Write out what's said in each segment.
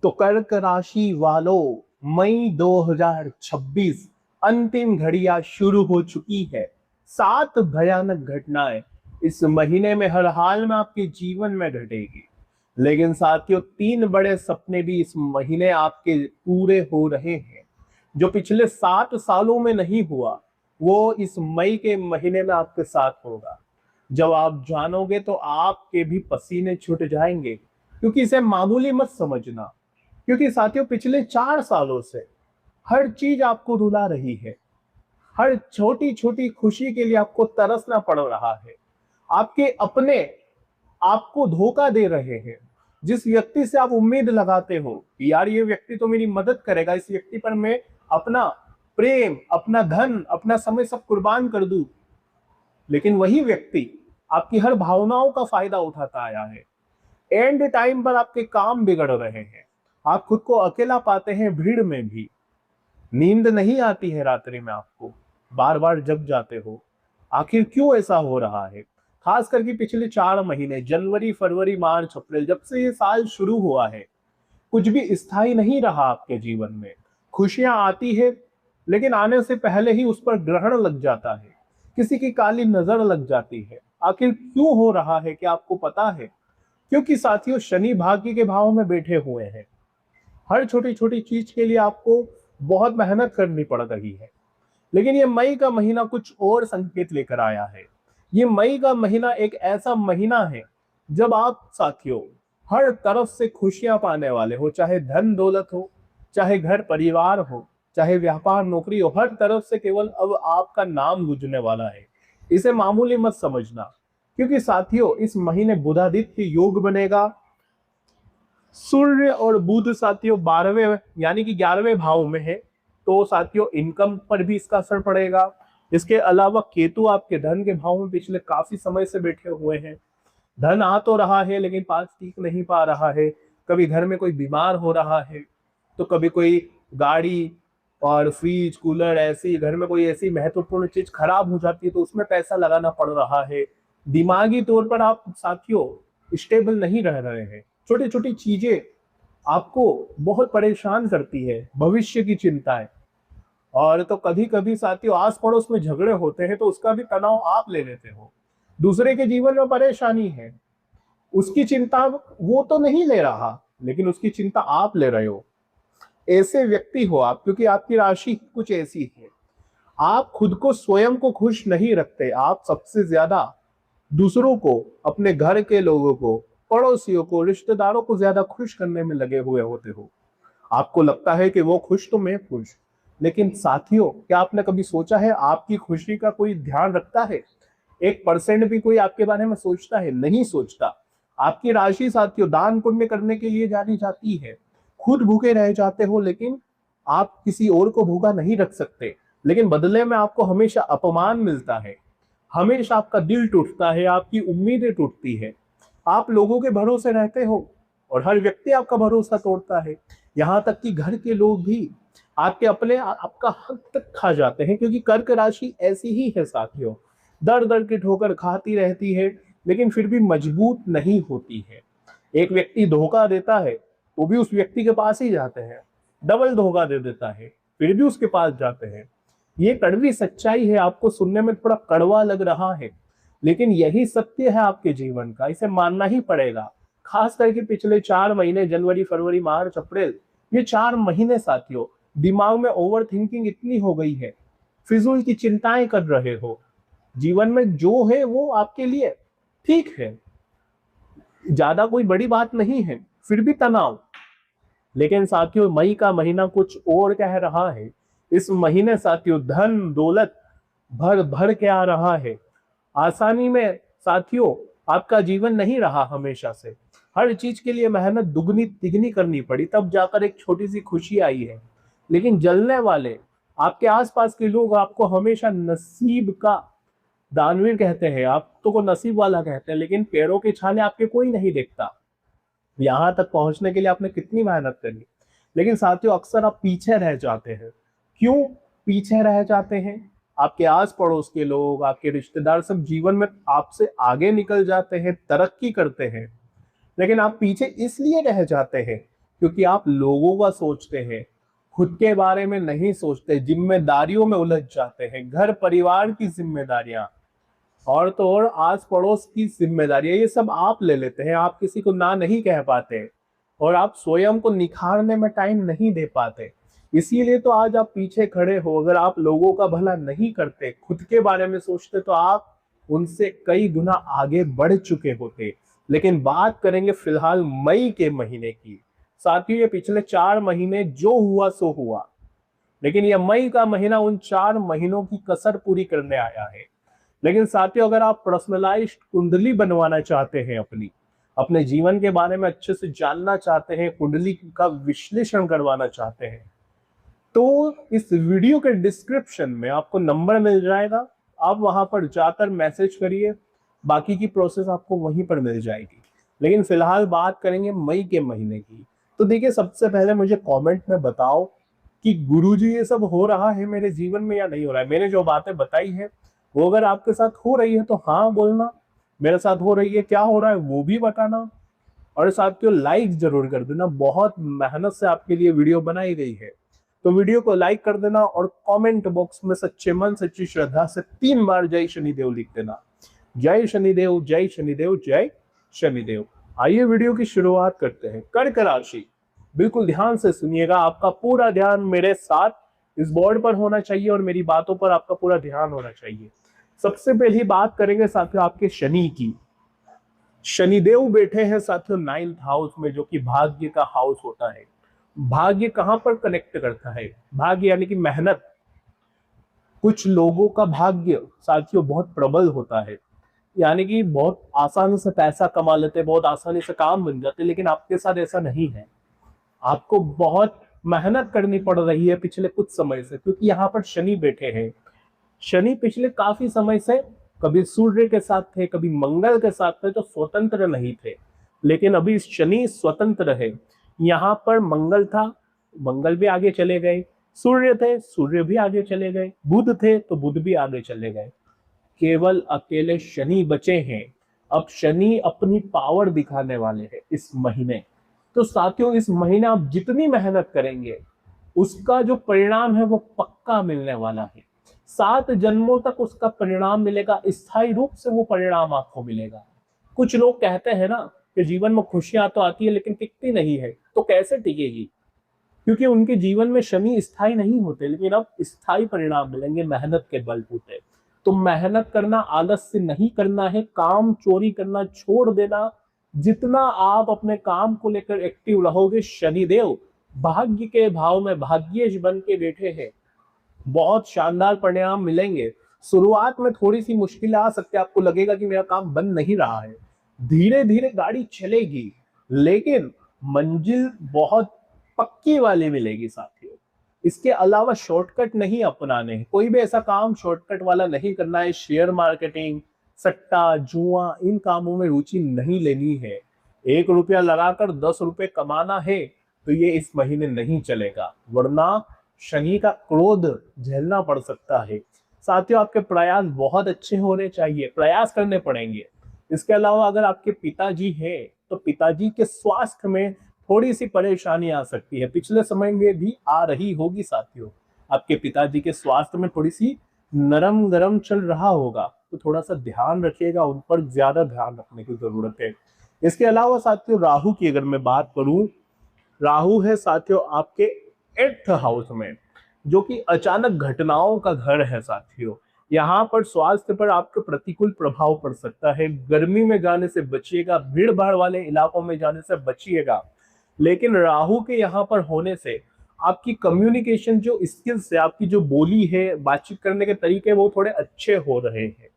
तो कर्क राशि वालों, मई 2026 अंतिम घड़ियां शुरू हो चुकी है। 7 भयानक घटनाएं इस महीने में हर हाल में आपके जीवन में घटेगी। लेकिन साथियों, 3 बड़े सपने भी इस महीने आपके पूरे हो रहे हैं। जो पिछले 7 सालों में नहीं हुआ, वो इस मई के महीने में आपके साथ होगा। जब आप जानोगे तो आपके भी पसीने छूट जाएंगे, क्योंकि इसे मामूली मत समझना। क्योंकि साथियों, पिछले 4 सालों से हर चीज आपको रुला रही है। हर छोटी छोटी खुशी के लिए आपको तरसना पड़ रहा है। आपके अपने आपको धोखा दे रहे हैं। जिस व्यक्ति से आप उम्मीद लगाते हो कि यार ये व्यक्ति तो मेरी मदद करेगा, इस व्यक्ति पर मैं अपना प्रेम, अपना धन, अपना समय सब कुर्बान कर दूं, लेकिन वही व्यक्ति आपकी हर भावनाओं का फायदा उठाता आया है। एंड टाइम पर आपके काम बिगड़ रहे हैं। आप खुद को अकेला पाते हैं भीड़ में भी। नींद नहीं आती है रात्रि में, आपको बार बार जग जाते हो। आखिर क्यों ऐसा हो रहा है? खास करके पिछले 4 महीने, जनवरी, फरवरी, मार्च, अप्रैल, जब से ये साल शुरू हुआ है, कुछ भी स्थायी नहीं रहा आपके जीवन में। खुशियां आती है, लेकिन आने से पहले ही उस पर ग्रहण लग जाता है, किसी की काली नजर लग जाती है। आखिर क्यों हो रहा है, क्या आपको पता है? क्योंकि साथियों, शनि भाग्य के भाव में बैठे हुए हैं। हर छोटी छोटी चीज के लिए आपको बहुत मेहनत करनी पड़ रही है। लेकिन ये मई का महीना कुछ और संकेत लेकर आया है। ये मई का महीना एक ऐसा महीना है जब आप साथियों हर तरफ से खुशियां पाने वाले हो। चाहे धन दौलत हो, चाहे घर परिवार हो, चाहे व्यापार नौकरी हो, हर तरफ से केवल अब आपका नाम गूंजने वाला है। इसे मामूली मत समझना, क्योंकि साथियों इस महीने बुधादित्य योग बनेगा। सूर्य और बुध साथियों 12वें यानी कि 11वें भाव में है, तो साथियों इनकम पर भी इसका असर पड़ेगा। इसके अलावा केतु आपके धन के भाव में पिछले काफी समय से बैठे हुए हैं। धन आ तो रहा है, लेकिन पास टिक नहीं पा रहा है। कभी घर में कोई बीमार हो रहा है, तो कभी कोई गाड़ी और फ्रिज, कूलर, ऐसी घर में कोई ऐसी महत्वपूर्ण चीज खराब हो जाती है, तो उसमें पैसा लगाना पड़ रहा है। दिमागी तौर पर आप साथियों स्टेबल नहीं रह रहे हैं। छोटी छोटी चीजें आपको बहुत परेशान करती है, भविष्य की चिंताएं। और तो कभी कभी साथियों आस पड़ोस में झगड़े होते हैं, तो उसका भी तनाव आप ले लेते हो। दूसरे के जीवन में परेशानी है, उसकी चिंता वो तो नहीं ले रहा, लेकिन उसकी चिंता आप ले रहे हो। ऐसे व्यक्ति हो आप, क्योंकि आपकी राशि कुछ ऐसी है। आप खुद को, स्वयं को खुश नहीं रखते। आप सबसे ज्यादा दूसरों को, अपने घर के लोगों को, पड़ोसियों को, रिश्तेदारों को ज्यादा खुश करने में लगे हुए होते हो। आपको लगता है कि वो खुश तो मैं खुश। लेकिन साथियों, क्या आपने कभी सोचा है आपकी खुशी का कोई ध्यान रखता है? 1% भी कोई आपके बारे में सोचता है? नहीं सोचता। आपकी राशि साथियों दान पुण्य करने के लिए जानी जाती है। खुद भूखे रह जाते हो, लेकिन आप किसी और को भूखा नहीं रख सकते। लेकिन बदले में आपको हमेशा अपमान मिलता है, हमेशा आपका दिल टूटता है, आपकी उम्मीदें टूटती है। आप लोगों के भरोसे रहते हो और हर व्यक्ति आपका भरोसा तोड़ता है। यहाँ तक कि घर के लोग भी आपके अपने आपका हक तक खा जाते हैं, क्योंकि कर्क राशि ऐसी ही है साथियों। दर दर की ठोकर खाती रहती है, लेकिन फिर भी मजबूत नहीं होती है। एक व्यक्ति धोखा देता है तो भी उस व्यक्ति के पास ही जाते हैं। डबल धोखा दे देता है, फिर भी उसके पास जाते हैं। ये कड़वी सच्चाई है। आपको सुनने में थोड़ा कड़वा लग रहा है, लेकिन यही सत्य है आपके जीवन का। इसे मानना ही पड़ेगा। खास करके पिछले 4 महीने, जनवरी, फरवरी, मार्च, अप्रैल, ये 4 महीने साथियों दिमाग में ओवर थिंकिंग इतनी हो गई है, फिजूल की चिंताएं कर रहे हो। जीवन में जो है वो आपके लिए ठीक है, ज्यादा कोई बड़ी बात नहीं है, फिर भी तनाव। लेकिन साथियों मई का महीना कुछ और कह रहा है। इस महीने साथियों धन दौलत भर भर के आ रहा है। आसानी में साथियों आपका जीवन नहीं रहा हमेशा से। हर चीज के लिए मेहनत दुगनी तिगनी करनी पड़ी, तब जाकर एक छोटी सी खुशी आई है। लेकिन जलने वाले आपके आसपास के लोग आपको हमेशा नसीब का दानवीर कहते हैं, आप तो को नसीब वाला कहते हैं, लेकिन पैरों के छाले आपके कोई नहीं देखता। यहां तक पहुंचने के लिए आपने कितनी मेहनत करी, लेकिन साथियों अक्सर आप पीछे रह जाते हैं। क्यों पीछे रह जाते हैं? आपके आस पड़ोस के लोग, आपके रिश्तेदार सब जीवन में आपसे आगे निकल जाते हैं, तरक्की करते हैं, लेकिन आप पीछे इसलिए रह जाते हैं क्योंकि आप लोगों का सोचते हैं, खुद के बारे में नहीं सोचते, जिम्मेदारियों में उलझ जाते हैं, घर परिवार की जिम्मेदारियां और तो और आस पड़ोस की जिम्मेदारियां ये सब आप ले लेते हैं। आप किसी को ना नहीं कह पाते और आप स्वयं को निखारने में टाइम नहीं दे पाते। इसीलिए तो आज आप पीछे खड़े हो। अगर आप लोगों का भला नहीं करते, खुद के बारे में सोचते, तो आप उनसे कई गुना आगे बढ़ चुके होते। लेकिन बात करेंगे फिलहाल मई के महीने की। साथियों, ये पिछले 4 महीने जो हुआ सो हुआ, लेकिन ये मई का महीना उन 4 महीनों की कसर पूरी करने आया है। लेकिन साथियों, अगर आप पर्सनलाइज्ड कुंडली बनवाना चाहते हैं, अपने जीवन के बारे में अच्छे से जानना चाहते हैं, कुंडली का विश्लेषण करवाना चाहते हैं, तो इस वीडियो के डिस्क्रिप्शन में आपको नंबर मिल जाएगा। आप वहां पर जाकर मैसेज करिए, बाकी की प्रोसेस आपको वहीं पर मिल जाएगी। लेकिन फिलहाल बात करेंगे मई के महीने की। तो देखिए, सबसे पहले मुझे कमेंट में बताओ कि गुरुजी ये सब हो रहा है मेरे जीवन में या नहीं हो रहा है। मैंने जो बातें बताई है वो अगर आपके साथ हो रही है तो हाँ बोलना, मेरे साथ हो रही है, क्या हो रहा है वो भी बताना। और साथियों, लाइक जरूर कर देना, बहुत मेहनत से आपके लिए वीडियो बनाई गई है। तो वीडियो को लाइक कर देना और कमेंट बॉक्स में सच्चे मन सच्ची श्रद्धा से 3 बार जय शनिदेव लिख देना। जय शनिदेव, जय शनिदेव, जय शनिदेव। आइए वीडियो की शुरुआत करते हैं। कर्क राशि, बिल्कुल ध्यान से सुनिएगा। आपका पूरा ध्यान मेरे साथ इस बोर्ड पर होना चाहिए और मेरी बातों पर आपका पूरा ध्यान होना चाहिए। सबसे पहली बात करेंगे साथियों आपके शनि की। शनिदेव बैठे हैं साथियों 9th हाउस में, जो कि भाग्य का हाउस होता है। भाग्य कहां पर कनेक्ट करता है? भाग्य यानी कि मेहनत। कुछ लोगों का भाग्य साथियों बहुत प्रबल होता है, यानी कि बहुत आसानी से पैसा कमा लेते, बहुत आसानी से काम बन जाते। लेकिन आपके साथ ऐसा नहीं है। आपको बहुत मेहनत करनी पड़ रही है पिछले कुछ समय से, क्योंकि यहाँ पर शनि बैठे हैं। शनि पिछले काफी समय से कभी सूर्य के साथ थे, कभी मंगल के साथ थे, तो स्वतंत्र नहीं थे। लेकिन अभी शनि स्वतंत्र है। यहाँ पर मंगल था, मंगल भी आगे चले गए। सूर्य थे, सूर्य भी आगे चले गए। बुध थे, तो बुध भी आगे चले गए। केवल अकेले शनि बचे हैं। अब शनि अपनी पावर दिखाने वाले हैं इस महीने। तो साथियों, इस महीने आप जितनी मेहनत करेंगे उसका जो परिणाम है वो पक्का मिलने वाला है। 7 जन्मों तक उसका परिणाम मिलेगा, स्थायी रूप से वो परिणाम आपको मिलेगा। कुछ लोग कहते हैं ना कि जीवन में खुशियां तो आती है लेकिन टिकती नहीं है, तो कैसे टिकेगी? क्योंकि उनके जीवन में शनि स्थायी नहीं होते, लेकिन अब स्थायी परिणाम मिलेंगे मेहनत के बलबूते। तो मेहनत करना आलस से नहीं करना है, काम चोरी करना छोड़ देना। जितना आप अपने काम को लेकर एक्टिव रहोगे, शनिदेव भाग्य के भाव में भाग्येश बन के बैठे हैं, बहुत शानदार परिणाम मिलेंगे। शुरुआत में थोड़ी सी मुश्किल आ सकती है, आपको लगेगा कि मेरा काम बन नहीं रहा है। धीरे धीरे गाड़ी चलेगी, लेकिन मंजिल बहुत पक्की वाली मिलेगी साथियों। इसके अलावा शॉर्टकट नहीं अपनाने हैं। कोई भी ऐसा काम शॉर्टकट वाला नहीं करना है। शेयर मार्केटिंग, सट्टा, जुआ, इन कामों में रुचि नहीं लेनी है। 1 रुपया लगाकर 10 रुपए कमाना है तो ये इस महीने नहीं चलेगा, वरना शनि का क्रोध झेलना पड़ सकता है। साथियों, आपके प्रयास बहुत अच्छे होने चाहिए, प्रयास करने पड़ेंगे। इसके अलावा अगर आपके पिताजी हैं तो पिताजी के स्वास्थ्य में थोड़ी सी परेशानी आ सकती है, पिछले समय में भी आ रही होगी साथियों। आपके पिताजी के स्वास्थ्य में थोड़ी सी नरम गरम चल रहा होगा, तो थोड़ा सा ध्यान रखिएगा, उन पर ज्यादा ध्यान रखने की जरूरत है। इसके अलावा साथियों, राहु की अगर मैं बात करूं, राहु है साथियों आपके 8th हाउस में, जो कि अचानक घटनाओं का घर है साथियों। यहाँ पर स्वास्थ्य पर आपके प्रतिकूल प्रभाव पड़ सकता है। गर्मी में जाने से बचिएगा, भीड़ भाड़ वाले इलाकों में जाने से बचिएगा। लेकिन राहु के यहाँ पर होने से आपकी कम्युनिकेशन जो स्किल्स है, आपकी जो बोली है, बातचीत करने के तरीके, वो थोड़े अच्छे हो रहे हैं।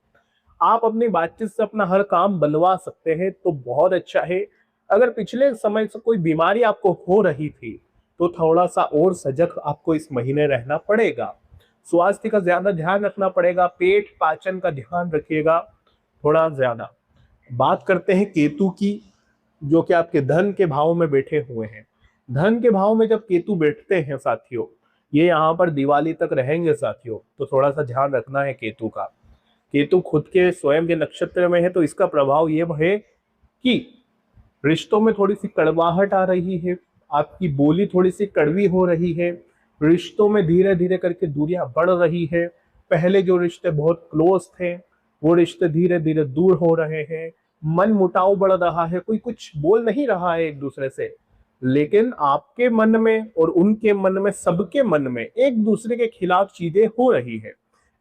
आप अपनी बातचीत से अपना हर काम बनवा सकते हैं, तो बहुत अच्छा है। अगर पिछले समय से कोई बीमारी आपको हो रही थी तो थोड़ा सा और सजग आपको इस महीने रहना पड़ेगा। स्वास्थ्य का ज्यादा ध्यान रखना पड़ेगा, पेट पाचन का ध्यान रखिएगा थोड़ा ज्यादा। बात करते हैं केतु की, जो कि आपके धन के भाव में बैठे हुए हैं। धन के भाव में जब केतु बैठते हैं साथियों, ये यहाँ पर दिवाली तक रहेंगे साथियों, तो थोड़ा सा ध्यान रखना है केतु का। केतु खुद के स्वयं के नक्षत्र में है, तो इसका प्रभाव ये है कि रिश्तों में थोड़ी सी कड़वाहट आ रही है, आपकी बोली थोड़ी सी कड़वी हो रही है, रिश्तों में धीरे धीरे करके दूरियां बढ़ रही है। पहले जो रिश्ते बहुत क्लोज थे वो रिश्ते धीरे धीरे दूर हो रहे हैं, मन मुटाव बढ़ रहा है, कोई कुछ बोल नहीं रहा है एक दूसरे से, लेकिन आपके मन में और उनके मन में, सबके मन में एक दूसरे के खिलाफ चीजें हो रही है।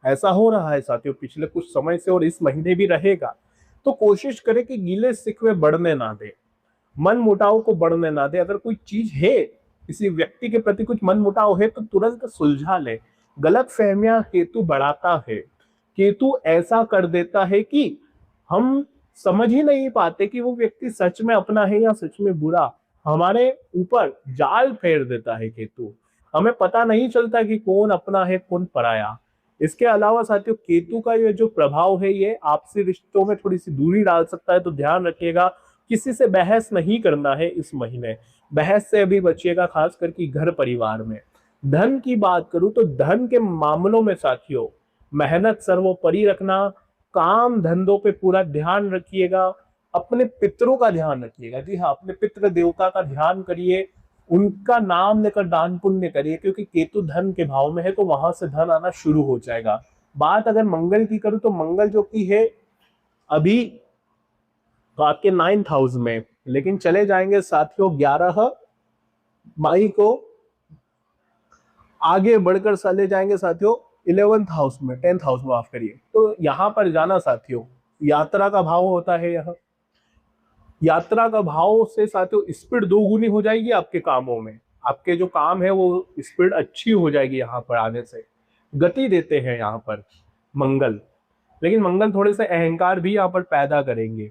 ऐसा हो रहा है साथियों पिछले कुछ समय से और इस महीने भी रहेगा। तो कोशिश करें कि गिले शिकवे बढ़ने ना दे, मन मुटाव को बढ़ने ना दे। अगर कोई चीज है, किसी व्यक्ति के प्रति कुछ मन मुटाव है, तो तुरंत सुलझा ले। गलत फहमियां केतु बढ़ाता है। केतु ऐसा कर देता है कि हम समझ ही नहीं पाते कि वो व्यक्ति सच में अपना है या सच में बुरा। हमारे ऊपर जाल फेर देता है केतु, हमें पता नहीं चलता कि कौन अपना है कौन पराया। इसके अलावा साथियों केतु का ये जो प्रभाव है ये आपसी रिश्तों में थोड़ी सी दूरी डाल सकता है, तो ध्यान रखिएगा। किसी से बहस नहीं करना है इस महीने, बहस से अभी बचिएगा, खास करके घर परिवार में। धन की बात करूं तो धन के मामलों में साथियों मेहनत सर्वोपरि रखना, काम धंधों पे पूरा ध्यान रखिएगा, अपने पितरों का ध्यान रखिएगा। जी हाँ, अपने पितृ देवता का ध्यान करिए, उनका नाम लेकर दान पुण्य करिए, क्योंकि केतु धन के भाव में है तो वहां से धन आना शुरू हो जाएगा। बात अगर मंगल की करूं तो मंगल जो की है अभी तो आपके 9th हाउस में, लेकिन चले जाएंगे साथियों 11 मई को, आगे बढ़कर चले जाएंगे साथियों 11th हाउस में, 10th हाउस में, माफ करिए। तो यहाँ पर जाना साथियों यात्रा का भाव होता है। यहाँ यात्रा का भाव से साथियों स्पीड दोगुनी हो जाएगी आपके कामों में, आपके जो काम है वो स्पीड अच्छी हो जाएगी। यहाँ पर आने से गति देते हैं यहाँ पर मंगल, लेकिन मंगल थोड़े से अहंकार भी यहाँ पर पैदा करेंगे।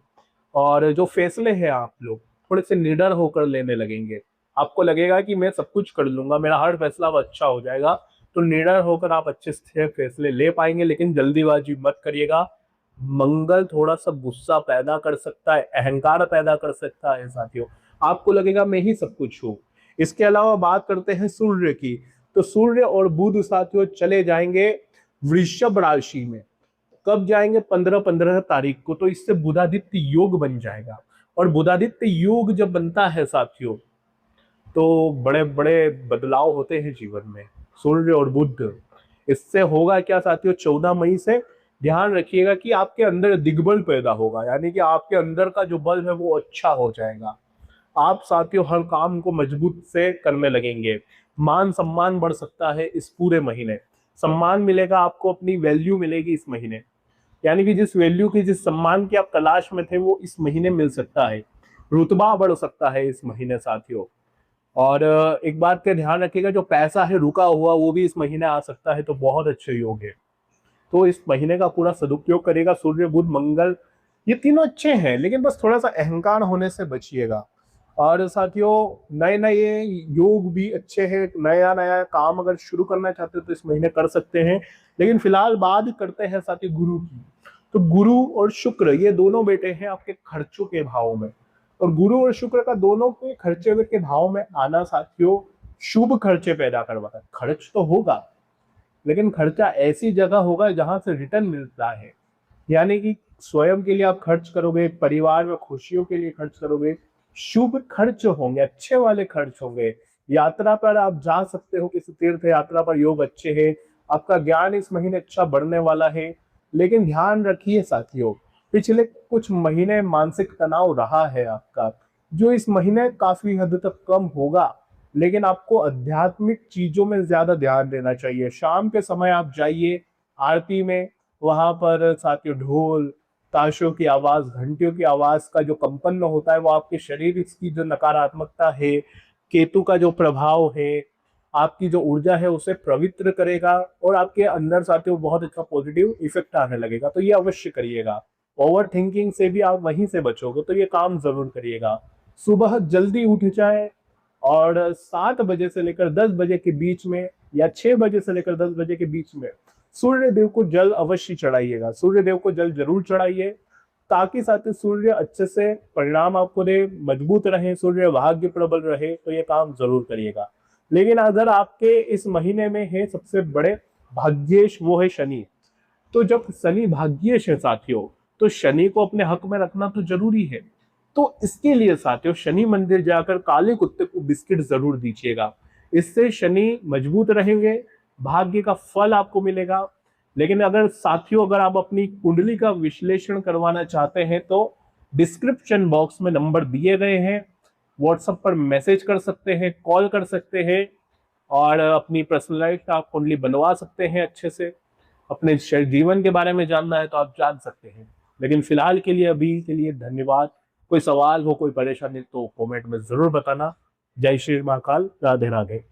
और जो फैसले हैं आप लोग थोड़े से निडर होकर लेने लगेंगे, आपको लगेगा कि मैं सब कुछ कर लूंगा, मेरा हर फैसला अब अच्छा हो जाएगा। तो निडर होकर आप अच्छे से फैसले ले पाएंगे, लेकिन जल्दीबाजी मत करिएगा। मंगल थोड़ा सा गुस्सा पैदा कर सकता है, अहंकार पैदा कर सकता है साथियों, आपको लगेगा मैं ही सब कुछ हूँ। इसके अलावा बात करते हैं सूर्य की, तो सूर्य और बुध साथियों चले जाएंगे वृषभ राशि में। कब जाएंगे? 15 तारीख को। तो इससे बुधादित्य योग बन जाएगा, और बुधादित्य योग जब बनता है साथियों तो बड़े बड़े बदलाव होते हैं जीवन में, सूर्य और बुध। इससे होगा क्या साथियों, 14 मई से ध्यान रखिएगा कि आपके अंदर दिग्बल पैदा होगा, यानी कि आपके अंदर का जो बल है वो अच्छा हो जाएगा। आप साथियों हर काम को मजबूत से करने लगेंगे, मान सम्मान बढ़ सकता है इस पूरे महीने, सम्मान मिलेगा आपको, अपनी वैल्यू मिलेगी इस महीने, यानी कि जिस वैल्यू की, जिस सम्मान की आप तलाश में थे वो इस महीने मिल सकता है, रुतबा बढ़ सकता है इस महीने साथियों। और एक बात का ध्यान रखिएगा, जो पैसा है रुका हुआ वो भी इस महीने आ सकता है, तो बहुत अच्छे योग है। तो इस महीने का पूरा सदुपयोग करेगा। सूर्य बुध मंगल ये तीनों अच्छे हैं, लेकिन बस थोड़ा सा अहंकार होने से बचिएगा। और साथियों नए नए योग भी अच्छे हैं, नया नया काम अगर शुरू करना चाहते हो तो इस महीने कर सकते हैं। लेकिन फिलहाल बात करते हैं साथियों गुरु की। तो गुरु और शुक्र ये दोनों बेटे हैं आपके खर्चों के भाव में, और गुरु और शुक्र का दोनों के खर्चे के भाव में आना साथियों शुभ खर्चे पैदा करवाता है। खर्च तो होगा, लेकिन खर्चा ऐसी जगह होगा जहां से रिटर्न मिलता है, यानी कि स्वयं के लिए आप खर्च करोगे, परिवार में खुशियों के लिए खर्च करोगे, शुभ खर्च होंगे, अच्छे वाले खर्च होंगे। यात्रा पर आप जा सकते हो, किसी तीर्थ यात्रा पर योग अच्छे है, आपका ज्ञान इस महीने अच्छा बढ़ने वाला है। लेकिन ध्यान रखिए साथियों पिछले कुछ महीने मानसिक तनाव रहा है आपका, जो इस महीने काफी हद तक कम होगा, लेकिन आपको आध्यात्मिक चीजों में ज्यादा ध्यान देना चाहिए। शाम के समय आप जाइए आरती में, वहां पर साथियों ढोल ताशों की आवाज, घंटियों की आवाज का जो कंपन होता है वो आपके शरीर की जो नकारात्मकता है, केतु का जो प्रभाव है, आपकी जो ऊर्जा है उसे पवित्र करेगा, और आपके अंदर साथियों बहुत अच्छा पॉजिटिव इफेक्ट आने लगेगा। तो ये अवश्य करिएगा। ओवर थिंकिंग से भी आप वहीं से बचोगे, तो ये काम जरूर करिएगा। सुबह जल्दी उठ जाए, और 7 बजे से लेकर 10 बजे के बीच में, या 6 बजे से लेकर 10 बजे के बीच में सूर्य देव को जल अवश्य चढ़ाइएगा। सूर्य देव को जल जरूर चढ़ाइए, ताकि साथ ही सूर्य अच्छे से परिणाम आपको दे, मजबूत रहे, सूर्य भाग्य प्रबल रहे। तो ये काम जरूर करिएगा। लेकिन अगर आपके इस महीने में है सबसे बड़े भाग्येश, वो है शनि। तो जब शनि भाग्येश है साथियों, तो शनि को अपने हक में रखना तो जरूरी है। तो इसके लिए साथियों शनि मंदिर जाकर काले कुत्ते को बिस्किट जरूर दीजिएगा। इससे शनि मजबूत रहेंगे, भाग्य का फल आपको मिलेगा। लेकिन अगर साथियों अगर आप अपनी कुंडली का विश्लेषण करवाना चाहते हैं तो डिस्क्रिप्शन बॉक्स में नंबर दिए गए हैं, व्हाट्सएप पर मैसेज कर सकते हैं, कॉल कर सकते हैं और अपनी पर्सनलाइज्ड आप कुंडली बनवा सकते हैं अच्छे से। अपने जीवन के बारे में जानना है तो आप जान सकते हैं। लेकिन फिलहाल के लिए अभी के लिए धन्यवाद। कोई सवाल हो, कोई परेशानी तो कमेंट में जरूर बताना। जय श्री महाकाल, राधे राधे।